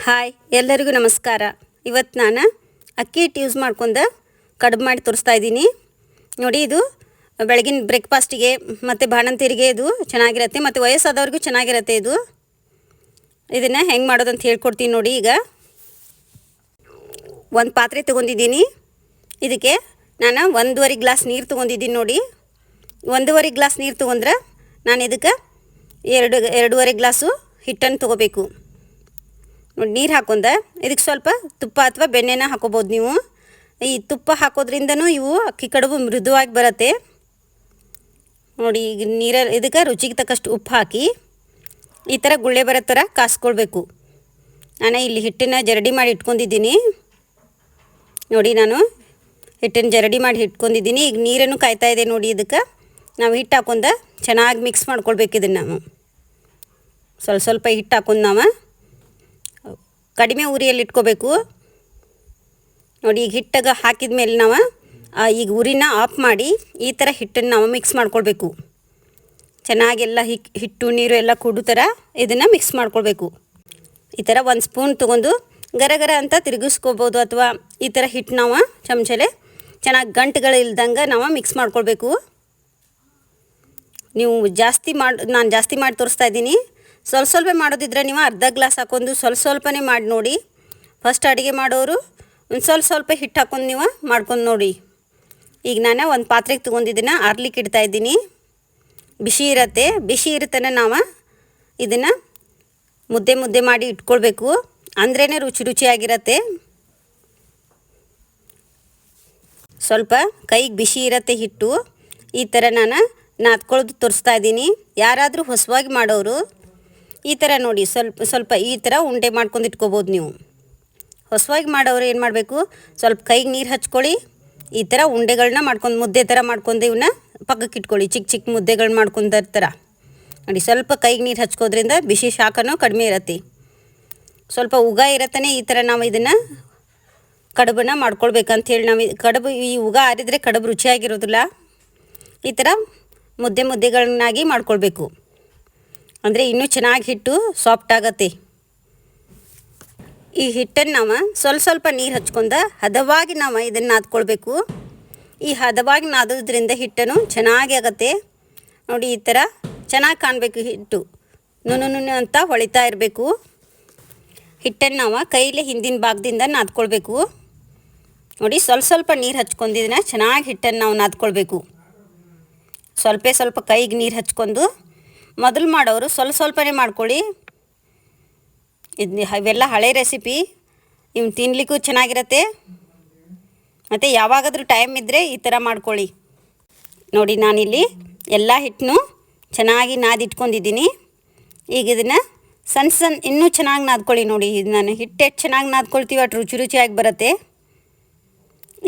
Hi ಎಲ್ಲರಿಗೂ ನಮಸ್ಕಾರ. ಇವತ್ತು ನಾನು ಅಕ್ಕಿ ಹಿಟ್ಟು ಯೂಸ್ ಮಾಡ್ಕೊಂಡು ಕಡುಬು ಮಾಡಿ ತೋರಿಸ್ತಾ ಇದ್ದೀನಿ. ನೋಡಿ, ಇದು ಬೆಳಗಿನ ಬ್ರೇಕ್ಫಾಸ್ಟಿಗೆ ಮತ್ತು ಬಾಣಂತಿಯರಿಗೆ ಇದು ಚೆನ್ನಾಗಿರುತ್ತೆ ಮತ್ತು ವಯಸ್ಸಾದವ್ರಿಗೂ ಚೆನ್ನಾಗಿರುತ್ತೆ. ಇದನ್ನು ಹೆಂಗೆ ಮಾಡೋದಂತ ಹೇಳ್ಕೊಡ್ತೀನಿ ನೋಡಿ. ಈಗ ಒಂದು ಪಾತ್ರೆ ತೊಗೊಂಡಿದ್ದೀನಿ. ಇದಕ್ಕೆ ನಾನು 1.5 ಗ್ಲಾಸ್ ನೀರು ತೊಗೊಂಡಿದ್ದೀನಿ. ನೋಡಿ, 1.5 ಗ್ಲಾಸ್ ನೀರು ತೊಗೊಂಡ್ರೆ ನಾನು ಇದಕ್ಕೆ 2.5 ಗ್ಲಾಸು ಹಿಟ್ಟನ್ನು ತೊಗೋಬೇಕು. ನೋಡಿ, ನೀರು ಹಾಕೊಂಡೆ ಇದಕ್ಕೆ ಸ್ವಲ್ಪ ತುಪ್ಪ ಅಥವಾ ಬೆಣ್ಣೆನ ಹಾಕೋಬೋದು. ನೀವು ಈ ತುಪ್ಪ ಹಾಕೋದ್ರಿಂದನೂ ಇವು ಅಕ್ಕಿ ಕಡುಬು ಮೃದುವಾಗಿ ಬರುತ್ತೆ. ನೋಡಿ, ಈಗ ಇದಕ್ಕೆ ರುಚಿಗೆ ತಕ್ಕಷ್ಟು ಉಪ್ಪು ಹಾಕಿ ಈ ಥರ ಗುಳ್ಳೆ ಬರೋ ಥರ ಕಾಸ್ಕೊಳ್ಬೇಕು. ನಾನು ಇಲ್ಲಿ ಹಿಟ್ಟನ್ನು ಜರಡಿ ಮಾಡಿ ಇಟ್ಕೊಂಡಿದ್ದೀನಿ. ನೋಡಿ, ನಾನು ಹಿಟ್ಟನ್ನು ಜರಡಿ ಮಾಡಿ ಇಟ್ಕೊಂಡಿದ್ದೀನಿ. ಈಗ ನೀರನ್ನು ಕಾಯ್ತಾ ಇದೆ. ನೋಡಿ, ಇದಕ್ಕೆ ನಾವು ಹಿಟ್ಟು ಹಾಕೊಂಡ ಚೆನ್ನಾಗಿ ಮಿಕ್ಸ್ ಮಾಡ್ಕೊಳ್ಬೇಕು. ಇದನ್ನು ನಾವು ಸ್ವಲ್ಪ ಹಿಟ್ಟು ಹಾಕೊಂಡು ನಾವು ಕಡಿಮೆ ಉರಿಯಲ್ಲಿ ಇಟ್ಕೋಬೇಕು. ನೋಡಿ, ಈಗ ಹಿಟ್ಟಾಗ ಹಾಕಿದ ಮೇಲೆ ನಾವು ಈಗ ಉರಿನ ಆಫ್ ಮಾಡಿ ಈ ಥರ ಹಿಟ್ಟನ್ನು ನಾವು ಮಿಕ್ಸ್ ಮಾಡ್ಕೊಳ್ಬೇಕು. ಚೆನ್ನಾಗೆಲ್ಲ ಹಿಟ್ಟು ನೀರು ಎಲ್ಲ ಕೂಡೋ ಥರ ಇದನ್ನು ಮಿಕ್ಸ್ ಮಾಡ್ಕೊಳ್ಬೇಕು. ಈ ಥರ 1 ಸ್ಪೂನ್ ತೊಗೊಂಡು ಗರ ಅಂತ ತಿರುಗಿಸ್ಕೋಬೋದು, ಅಥವಾ ಈ ಥರ ಹಿಟ್ಟು ನಾವು ಚಮಚಲೆ ಚೆನ್ನಾಗಿ ಗಂಟುಗಳಿಲ್ದಂಗೆ ನಾವು ಮಿಕ್ಸ್ ಮಾಡ್ಕೊಳ್ಬೇಕು. ನೀವು ನಾನು ಜಾಸ್ತಿ ಮಾಡಿ ತೋರಿಸ್ತಾ ಇದ್ದೀನಿ. ಸ್ವಲ್ಪ ಮಾಡೋದಿದ್ರೆ ನೀವು ಅರ್ಧ ಗ್ಲಾಸ್ ಹಾಕೊಂಡು ಸ್ವಲ್ಪನೇ ಮಾಡಿ ನೋಡಿ. ಫಸ್ಟ್ ಅಡುಗೆ ಮಾಡೋರು ಒಂದು ಸ್ವಲ್ಪ ಹಿಟ್ಟು ಹಾಕೊಂಡು ನೀವು ಮಾಡ್ಕೊಂಡು ನೋಡಿ. ಈಗ ನಾನು ಒಂದು ಪಾತ್ರೆಗೆ ತೊಗೊಂಡಿದ್ದನ್ನು ಆರ್ಲಿಕ್ಕೆ ಇಡ್ತಾಯಿದ್ದೀನಿ. ಬಿಸಿ ಇರುತ್ತನೆ ನಾವು ಇದನ್ನು ಮುದ್ದೆ ಮಾಡಿ ಇಟ್ಕೊಳ್ಬೇಕು. ಅಂದ್ರೇ ರುಚಿಯಾಗಿರುತ್ತೆ. ಸ್ವಲ್ಪ ಕೈಗೆ ಬಿಸಿ ಇರುತ್ತೆ ಹಿಟ್ಟು. ಈ ಥರ ನಾನು ನಾದ್ಕೊಳ್ಳೋದು ತೋರಿಸ್ತಾ ಇದ್ದೀನಿ. ಯಾರಾದರೂ ಹೊಸವಾಗಿ ಮಾಡೋರು ಈ ಥರ ನೋಡಿ ಸ್ವಲ್ಪ ಈ ಥರ ಉಂಡೆ ಮಾಡ್ಕೊಂಡು ಇಟ್ಕೋಬೋದು. ನೀವು ಹೊಸವಾಗಿ ಮಾಡೋರು ಏನು ಮಾಡಬೇಕು, ಸ್ವಲ್ಪ ಕೈಗೆ ನೀರು ಹಚ್ಕೊಳ್ಳಿ. ಈ ಥರ ಉಂಡೆಗಳನ್ನ ಮಾಡ್ಕೊಂಡು ಮುದ್ದೆ ಥರ ಮಾಡ್ಕೊಂಡು ಇವನ್ನ ಪಕ್ಕಕ್ಕೆ ಇಟ್ಕೊಳ್ಳಿ. ಚಿಕ್ಕ ಮುದ್ದೆಗಳು ಮಾಡ್ಕೊಂಡ ಥರ ನೋಡಿ. ಸ್ವಲ್ಪ ಕೈಗೆ ನೀರು ಹಚ್ಕೋದ್ರಿಂದ ಬಿಸಿ ಶಾಖನೂ ಕಡಿಮೆ ಇರುತ್ತೆ. ಸ್ವಲ್ಪ ಉಗ ಇರತ್ತೇ. ಈ ಥರ ನಾವು ಇದನ್ನು ಕಡುಬನ್ನು ಮಾಡ್ಕೊಳ್ಬೇಕಂಥೇಳಿ ನಾವು ಈ ಉಗ ಆರಿದ್ರೆ ಕಡುಬು ರುಚಿಯಾಗಿರೋದಿಲ್ಲ. ಈ ಥರ ಮುದ್ದೆಗಳನ್ನಾಗಿ ಮಾಡ್ಕೊಳ್ಬೇಕು. ಅಂದರೆ ಇನ್ನೂ ಚೆನ್ನಾಗಿ ಹಿಟ್ಟು ಸಾಫ್ಟ್ ಆಗುತ್ತೆ. ಈ ಹಿಟ್ಟನ್ನು ನಾವು ಸ್ವಲ್ಪ ನೀರು ಹಚ್ಕೊಂಡು ಹದವಾಗಿ ನಾವು ಇದನ್ನು ನಾದ್ಕೊಳ್ಬೇಕು. ಈ ಹದವಾಗಿ ನಾದೋದ್ರಿಂದ ಹಿಟ್ಟನ್ನು ಚೆನ್ನಾಗಿ ಆಗುತ್ತೆ. ನೋಡಿ, ಈ ಥರ ಚೆನ್ನಾಗಿ ಕಾಣಬೇಕು. ಹಿಟ್ಟು ನುಣ್ಣು ಅಂತ ಹೊಳಿತಾ ಇರಬೇಕು. ಹಿಟ್ಟನ್ನು ನಾವು ಕೈಲೇ ಹಿಂದಿನ ಭಾಗದಿಂದ ನಾದ್ಕೊಳ್ಬೇಕು. ನೋಡಿ, ಸ್ವಲ್ಪ ನೀರು ಹಚ್ಕೊಂಡಿದ್ದನ್ನ ಚೆನ್ನಾಗಿ ಹಿಟ್ಟನ್ನು ನಾವು ನಾದ್ಕೊಳ್ಬೇಕು. ಸ್ವಲ್ಪ ಕೈಗೆ ನೀರು ಹಚ್ಕೊಂಡು ಮೊದಲು ಮಾಡೋರು ಸ್ವಲ್ಪನೇ ಮಾಡ್ಕೊಳ್ಳಿ. ಇವೆಲ್ಲ ಹಳೆ ರೆಸಿಪಿ, ಇವು ತಿನ್ನಲಿಕ್ಕೂ ಚೆನ್ನಾಗಿರುತ್ತೆ. ಮತ್ತು ಯಾವಾಗಾದರೂ ಟೈಮ್ ಇದ್ದರೆ ಈ ಥರ ಮಾಡ್ಕೊಳ್ಳಿ. ನೋಡಿ, ನಾನಿಲ್ಲಿ ಎಲ್ಲ ಹಿಟ್ಟನ್ನು ಚೆನ್ನಾಗಿ ನಾದಿಟ್ಕೊಂಡಿದ್ದೀನಿ. ಈಗ ಇದನ್ನು ಸಣ್ಣ ಇನ್ನೂ ಚೆನ್ನಾಗಿ ನಾದ್ಕೊಳ್ಳಿ. ನೋಡಿ, ಇದು ನಾನು ಹಿಟ್ಟು ಎಷ್ಟು ಚೆನ್ನಾಗಿ ನಾದ್ಕೊಳ್ತೀವಿ ಅಷ್ಟು ರುಚಿಯಾಗಿ ಬರುತ್ತೆ.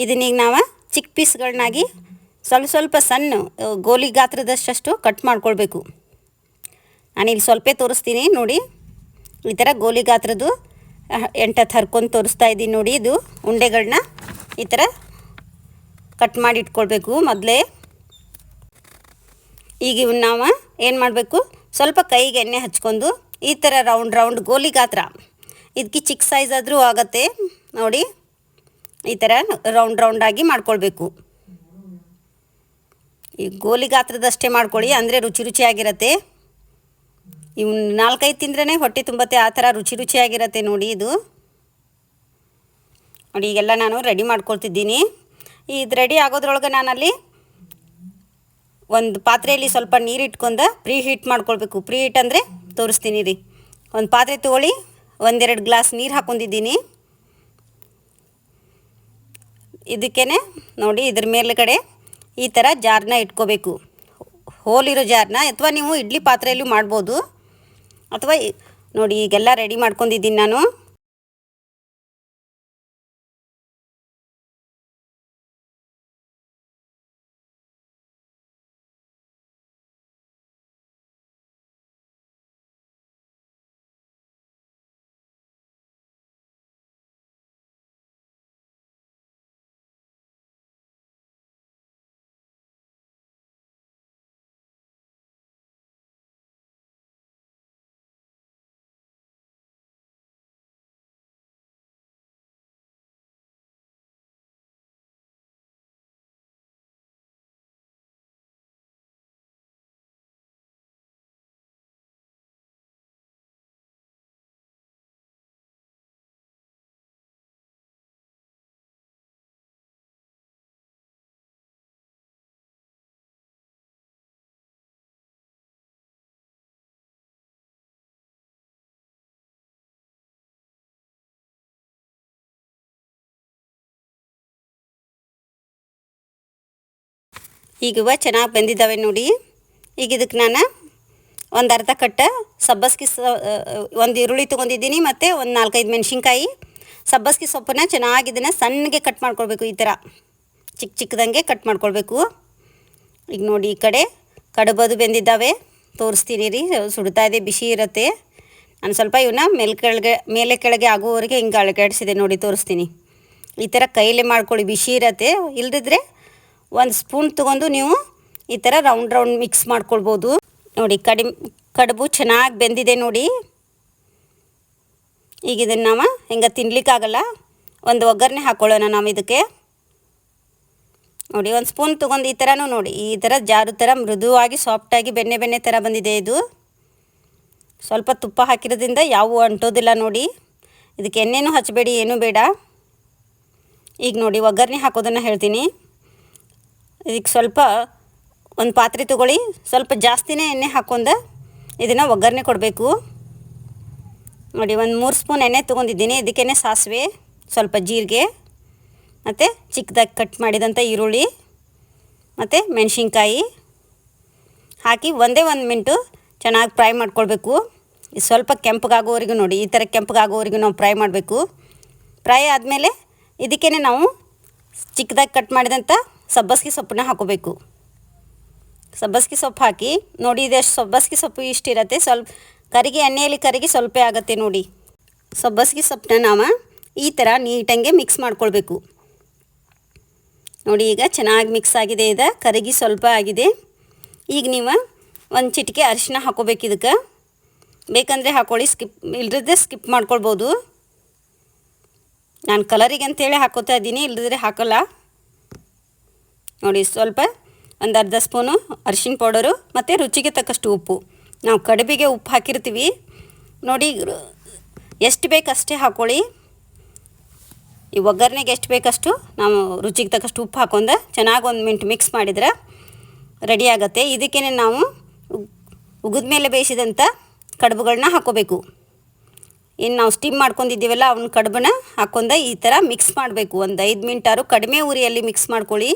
ಇದನ್ನೀಗ ನಾವು ಚಿಕ್ಕ ಪೀಸ್ಗಳನ್ನಾಗಿ ಸ್ವಲ್ಪ ಸಣ್ಣ ಗೋಲಿ ಗಾತ್ರದಷ್ಟು ಕಟ್ ಮಾಡ್ಕೊಳ್ಬೇಕು. ನಾನಿಲ್ಲಿ ಸ್ವಲ್ಪ ತೋರಿಸ್ತೀನಿ. ನೋಡಿ, ಈ ಥರ ಗೋಲಿ ಗಾತ್ರದ್ದು 8 ಹರ್ಕೊಂಡು ತೋರಿಸ್ತಾ ಇದ್ದೀನಿ. ನೋಡಿ, ಇದು ಉಂಡೆಗಳನ್ನ ಈ ಥರ ಕಟ್ ಮಾಡಿ ಇಟ್ಕೊಳ್ಬೇಕು ಮೊದಲೇ. ಈಗ ಇವನ್ನ ನಾವು ಏನು ಮಾಡಬೇಕು, ಸ್ವಲ್ಪ ಕೈಗೆ ಎಣ್ಣೆ ಹಚ್ಕೊಂಡು ಈ ಥರ ರೌಂಡ್ ಗೋಲಿ ಗಾತ್ರ, ಇದಕ್ಕೆ ಚಿಕ್ಕ ಸೈಜ್ ಆದರೂ ಆಗುತ್ತೆ. ನೋಡಿ, ಈ ಥರ ರೌಂಡಾಗಿ ಮಾಡ್ಕೊಳ್ಬೇಕು. ಈ ಗೋಲಿ ಗಾತ್ರದಷ್ಟೇ ಮಾಡ್ಕೊಳ್ಳಿ, ಅಂದರೆ ರುಚಿಯಾಗಿರುತ್ತೆ. ಇವು 4-5 ತಿಂದ್ರೇ ಹೊಟ್ಟೆ ತುಂಬತ್ತೆ. ಆ ಥರ ರುಚಿಯಾಗಿರುತ್ತೆ. ನೋಡಿ, ಇದು ನೋಡಿ, ಈಗೆಲ್ಲ ನಾನು ರೆಡಿ ಮಾಡ್ಕೊಳ್ತಿದ್ದೀನಿ. ಇದು ರೆಡಿ ಆಗೋದ್ರೊಳಗೆ ನಾನಲ್ಲಿ ಒಂದು ಪಾತ್ರೆಯಲ್ಲಿ ಸ್ವಲ್ಪ ನೀರು ಇಟ್ಕೊಂಡು ಪ್ರೀ ಹೀಟ್ ಮಾಡ್ಕೊಳ್ಬೇಕು. ಪ್ರೀ ಹೀಟ್ ಅಂದರೆ ತೋರಿಸ್ತೀನಿ ರೀ. ಒಂದು ಪಾತ್ರೆ ತೊಗೊಳ್ಳಿ, 1-2 ಗ್ಲಾಸ್ ನೀರು ಹಾಕ್ಕೊಂಡಿದ್ದೀನಿ. ಇದಕ್ಕೇ ನೋಡಿ, ಇದ್ರ ಮೇಲ್ಗಡೆ ಈ ಥರ ಜಾರ್ನ ಇಟ್ಕೋಬೇಕು. ಹೋಲಿರೋ ಜಾರ್ನ, ಅಥವಾ ನೀವು ಇಡ್ಲಿ ಪಾತ್ರೆಯಲ್ಲೂ ಮಾಡ್ಬೋದು. ಅಥವಾ ನೋಡಿ, ಈಗೆಲ್ಲ ರೆಡಿ ಮಾಡ್ಕೊಂಡಿದ್ದೀನಿ ನಾನು. ಈಗ ಇವ ಚೆನ್ನಾಗಿ ಬೆಂದಿದ್ದಾವೆ ನೋಡಿ. ಈಗ ಇದಕ್ಕೆ ನಾನು ಒಂದು ಅರ್ಧ ಕಟ್ಟ ಸಬ್ಬಸ್ಗೆ ಒಂದು ಈರುಳ್ಳಿ ತೊಗೊಂಡಿದ್ದೀನಿ ಮತ್ತು ಒಂದು 4-5 ಮೆಣಸಿನ್ಕಾಯಿ, ಸಬ್ಬಸ್ಗೆ ಸೊಪ್ಪನ್ನ ಚೆನ್ನಾಗಿ ಇದನ್ನು ಸಣ್ಣಗೆ ಕಟ್ ಮಾಡ್ಕೊಳ್ಬೇಕು. ಈ ಥರ ಚಿಕ್ಕ ಚಿಕ್ಕದಂಗೆ ಕಟ್ ಮಾಡ್ಕೊಳ್ಬೇಕು. ಈಗ ನೋಡಿ ಈ ಕಡೆ ಕಡುಬದು ಬೆಂದಿದ್ದಾವೆ, ತೋರಿಸ್ತೀನಿ ರೀ. ಸುಡ್ತಾ ಇದೆ, ಬಿಸಿ ಇರುತ್ತೆ. ನಾನು ಸ್ವಲ್ಪ ಇವನ್ನ ಮೇಲೆ ಕೆಳಗೆ ಆಗುವವರೆಗೆ ಹಿಂಗೆ ಅಳಗಾಡಿಸಿದೆ ನೋಡಿ, ತೋರಿಸ್ತೀನಿ. ಈ ಥರ ಕೈಲೇ ಮಾಡ್ಕೊಳ್ಳಿ, ಬಿಸಿ ಇರತ್ತೆ. ಇಲ್ಲದಿದ್ದರೆ ಒಂದು ಸ್ಪೂನ್ ತೊಗೊಂಡು ನೀವು ಈ ಥರ ರೌಂಡ್ ಮಿಕ್ಸ್ ಮಾಡ್ಕೊಳ್ಬೋದು ನೋಡಿ. ಕಡುಬು ಚೆನ್ನಾಗಿ ಬೆಂದಿದೆ ನೋಡಿ. ಈಗ ಇದನ್ನು ನಾವು ಹಿಂಗೆ ತಿನ್ಲಿಕ್ಕಾಗಲ್ಲ, ಒಂದು ಒಗ್ಗರಣೆ ಹಾಕ್ಕೊಳ್ಳೋಣ ನಾವು ಇದಕ್ಕೆ. ನೋಡಿ, ಒಂದು ಸ್ಪೂನ್ ತೊಗೊಂಡು ಈ ಥರನೂ ನೋಡಿ, ಈ ಥರ ಜಾರು ಥರ ಮೃದುವಾಗಿ ಸಾಫ್ಟಾಗಿ ಬೆಣ್ಣೆ ಥರ ಬಂದಿದೆ ಇದು. ಸ್ವಲ್ಪ ತುಪ್ಪ ಹಾಕಿರೋದ್ರಿಂದ ಯಾವುವು ಅಂಟೋದಿಲ್ಲ ನೋಡಿ. ಇದಕ್ಕೆ ಎಣ್ಣೆನೂ ಹಚ್ಚಬೇಡಿ, ಏನೂ ಬೇಡ. ಈಗ ನೋಡಿ ಒಗ್ಗರಣೆ ಹಾಕೋದನ್ನು ಹೇಳ್ತೀನಿ. ಇದಕ್ಕೆ ಸ್ವಲ್ಪ ಒಂದು ಪಾತ್ರೆ ತೊಗೊಳ್ಳಿ, ಸ್ವಲ್ಪ ಜಾಸ್ತಿನೇ ಎಣ್ಣೆ ಹಾಕ್ಕೊಂಡು ಇದನ್ನು ಒಗ್ಗರಣೆ ಕೊಡಬೇಕು ನೋಡಿ. ಒಂದು 3 ಸ್ಪೂನ್ ಎಣ್ಣೆ ತೊಗೊಂಡಿದ್ದೀನಿ. ಇದಕ್ಕೇ ಸಾಸಿವೆ, ಸ್ವಲ್ಪ ಜೀರಿಗೆ ಮತ್ತು ಚಿಕ್ಕದಾಗಿ ಕಟ್ ಮಾಡಿದಂಥ ಈರುಳ್ಳಿ ಮತ್ತು ಮೆಣಸಿನ್ಕಾಯಿ ಹಾಕಿ ಒಂದೇ 1 ಮಿನಿಟು ಚೆನ್ನಾಗಿ ಫ್ರೈ ಮಾಡ್ಕೊಳ್ಬೇಕು. ಸ್ವಲ್ಪ ಕೆಂಪಗಾಗೋವರೆಗೂ ನೋಡಿ, ಈ ಥರ ಕೆಂಪಗಾಗೋವರೆಗೂ ನಾವು ಫ್ರೈ ಮಾಡಬೇಕು. ಫ್ರೈ ಆದಮೇಲೆ ಇದಕ್ಕೇ ನಾವು ಚಿಕ್ಕದಾಗಿ ಕಟ್ ಮಾಡಿದಂಥ ಸಬ್ಬಸ್ಗೆ ಸೊಪ್ಪನ್ನ ಹಾಕೋಬೇಕು. ಸಬ್ಬಸ್ಗೆ ಸೊಪ್ಪು ಹಾಕಿ ನೋಡಿ, ಇದಷ್ಟು ಸಬ್ಬಸ್ಗೆ ಸೊಪ್ಪು ಇಷ್ಟಿರತ್ತೆ. ಸ್ವಲ್ಪ ಎಣ್ಣೆಯಲ್ಲಿ ಕರಗಿ ಸ್ವಲ್ಪ ಆಗುತ್ತೆ ನೋಡಿ. ಸಬ್ಬಸ್ಗೆ ಸೊಪ್ಪನ್ನ ನಾವು ಈ ಥರ ನೀಟಂಗೆ ಮಿಕ್ಸ್ ಮಾಡ್ಕೊಳ್ಬೇಕು ನೋಡಿ. ಈಗ ಚೆನ್ನಾಗಿ ಮಿಕ್ಸ್ ಆಗಿದೆ, ಇದು ಕರಗಿ ಸ್ವಲ್ಪ ಆಗಿದೆ. ಈಗ ನೀವು ಒಂದು ಚಿಟಿಕೆ ಅರಿಶಿನ ಹಾಕೋಬೇಕು. ಇದಕ್ಕೆ ಬೇಕಂದರೆ ಹಾಕ್ಕೊಳ್ಳಿ, ಇಲ್ಲದಿದ್ದರೆ ಸ್ಕಿಪ್ ಮಾಡ್ಕೊಳ್ಬೋದು. ನಾನು ಕಲರಿಗೆ ಅಂತೇಳಿ ಹಾಕೋತಾ ಇದ್ದೀನಿ, ಇಲ್ಲದಿದ್ದರೆ ಹಾಕೋಲ್ಲ ನೋಡಿ. ಸ್ವಲ್ಪ ಒಂದು ಅರ್ಧ ಸ್ಪೂನು ಅರಿಶಿನ ಪೌಡರು ಮತ್ತು ರುಚಿಗೆ ತಕ್ಕಷ್ಟು ಉಪ್ಪು. ನಾವು ಕಡುಬಿಗೆ ಉಪ್ಪು ಹಾಕಿರ್ತೀವಿ ನೋಡಿ, ಎಷ್ಟು ಬೇಕಷ್ಟೇ ಹಾಕ್ಕೊಳ್ಳಿ. ಈ ಒಗ್ಗರಣೆಗೆ ಎಷ್ಟು ಬೇಕಷ್ಟು ನಾವು ರುಚಿಗೆ ತಕ್ಕಷ್ಟು ಉಪ್ಪು ಹಾಕೊಂಡು ಚೆನ್ನಾಗಿ 1 ಮಿನಿಟ್ ಮಿಕ್ಸ್ ಮಾಡಿದ್ರೆ ರೆಡಿ ಆಗುತ್ತೆ. ಇದಕ್ಕೇ ನಾವು ಉಗಿದ ಮೇಲೆ ಬೇಯಿಸಿದಂಥ ಕಡುಬುಗಳನ್ನ ಹಾಕ್ಕೋಬೇಕು. ಇನ್ನು ನಾವು ಸ್ಟೀಮ್ ಮಾಡ್ಕೊಂಡಿದ್ದೀವಲ್ಲ, ಅವನ್ನ ಕಡುಬನ್ನ ಹಾಕ್ಕೊಂಡು ಈ ಥರ ಮಿಕ್ಸ್ ಮಾಡಬೇಕು. ಒಂದು 5 ಮಿನಿಟಾರು ಕಡಿಮೆ ಉರಿಯಲ್ಲಿ ಮಿಕ್ಸ್ ಮಾಡ್ಕೊಳ್ಳಿ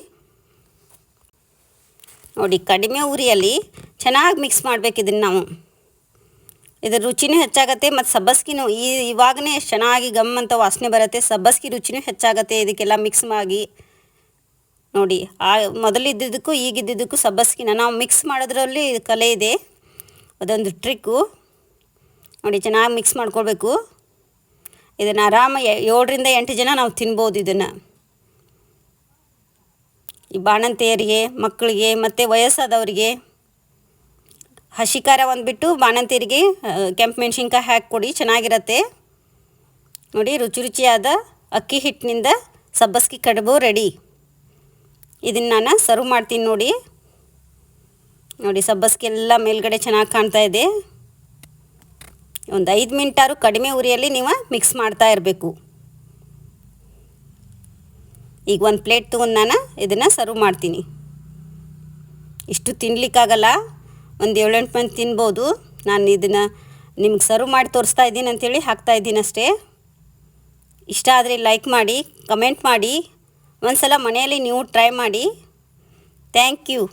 ನೋಡಿ. ಕಡಿಮೆ ಉರಿಯಲ್ಲಿ ಚೆನ್ನಾಗಿ ಮಿಕ್ಸ್ ಮಾಡಬೇಕು ಇದನ್ನು ನಾವು. ಇದ್ರ ರುಚಿನೂ ಹೆಚ್ಚಾಗತ್ತೆ ಮತ್ತು ಸಬ್ಬಸ್ಗಿನೂ ಇವಾಗನೇ ಚೆನ್ನಾಗಿ ಗಮ್ ಅಂತ ವಾಸನೆ ಬರುತ್ತೆ. ಸಬ್ಬಸ್ಗಿ ರುಚಿನೂ ಹೆಚ್ಚಾಗತ್ತೆ ಇದಕ್ಕೆಲ್ಲ ಮಿಕ್ಸ್ ಆಗಿ ನೋಡಿ. ಮೊದಲಿದ್ದಕ್ಕೂ ಈಗಿದ್ದಕ್ಕೂ ಸಬ್ಬಸ್ಗಿನ ನಾವು ಮಿಕ್ಸ್ ಮಾಡೋದ್ರಲ್ಲಿ ಕಲೆ ಇದೆ, ಅದೊಂದು ಟ್ರಿಕ್ಕು ನೋಡಿ. ಚೆನ್ನಾಗಿ ಮಿಕ್ಸ್ ಮಾಡ್ಕೊಳ್ಬೇಕು. ಇದನ್ನು ಆರಾಮ 7ರಿಂದ 8 ಜನ ನಾವು ತಿನ್ಬೋದು ಇದನ್ನು. ಈ ಬಾಣಂತಿಯರಿಗೆ, ಮಕ್ಕಳಿಗೆ ಮತ್ತು ವಯಸ್ಸಾದವರಿಗೆ ಹಸಿ ಖಾರ ಒಂದು ಬಿಟ್ಟು ಬಾಣಂತಿಯರಿಗೆ ಕೆಂಪು ಮೆಣಸಿನ್ಕಾಯಿ ಹಾಕಿಕೊಡಿ, ಚೆನ್ನಾಗಿರುತ್ತೆ ನೋಡಿ. ರುಚಿಯಾದ ಅಕ್ಕಿ ಹಿಟ್ಟಿನಿಂದ ಸಬ್ಬಸ್ಗಿ ಕಡುಬು ರೆಡಿ. ಇದನ್ನು ನಾನು ಸರ್ವ್ ಮಾಡ್ತೀನಿ ನೋಡಿ. ಸಬ್ಬಸ್ಗಿ ಎಲ್ಲ ಮೇಲ್ಗಡೆ ಚೆನ್ನಾಗಿ ಕಾಣ್ತಾ ಇದೆ. ಒಂದು 5 ಮಿನಿಟಾರು ಕಡಿಮೆ ಉರಿಯಲ್ಲಿ ನೀವು ಮಿಕ್ಸ್ ಮಾಡ್ತಾ ಇರಬೇಕು. ಈಗ ಒಂದು ಪ್ಲೇಟ್ ತೊಗೊಂಡು ನಾನು ಇದನ್ನು ಸರ್ವ್ ಮಾಡ್ತೀನಿ. ಇಷ್ಟು ತಿನ್ನಲಿಕ್ಕಾಗಲ್ಲ, ಒಂದು 7-8 ಮಂದಿ ತಿನ್ಬೋದು. ನಾನು ಇದನ್ನು ನಿಮ್ಗೆ ಸರ್ವ್ ಮಾಡಿ ತೋರಿಸ್ತಾ ಇದ್ದೀನಿ ಅಂಥೇಳಿ ಹಾಕ್ತಾಯಿದ್ದೀನಿ ಅಷ್ಟೇ. ಇಷ್ಟ ಆದರೆ ಲೈಕ್ ಮಾಡಿ, ಕಮೆಂಟ್ ಮಾಡಿ, ಒಂದು ಸಲ ಮನೆಯಲ್ಲಿ ನೀವು ಟ್ರೈ ಮಾಡಿ. Thank you.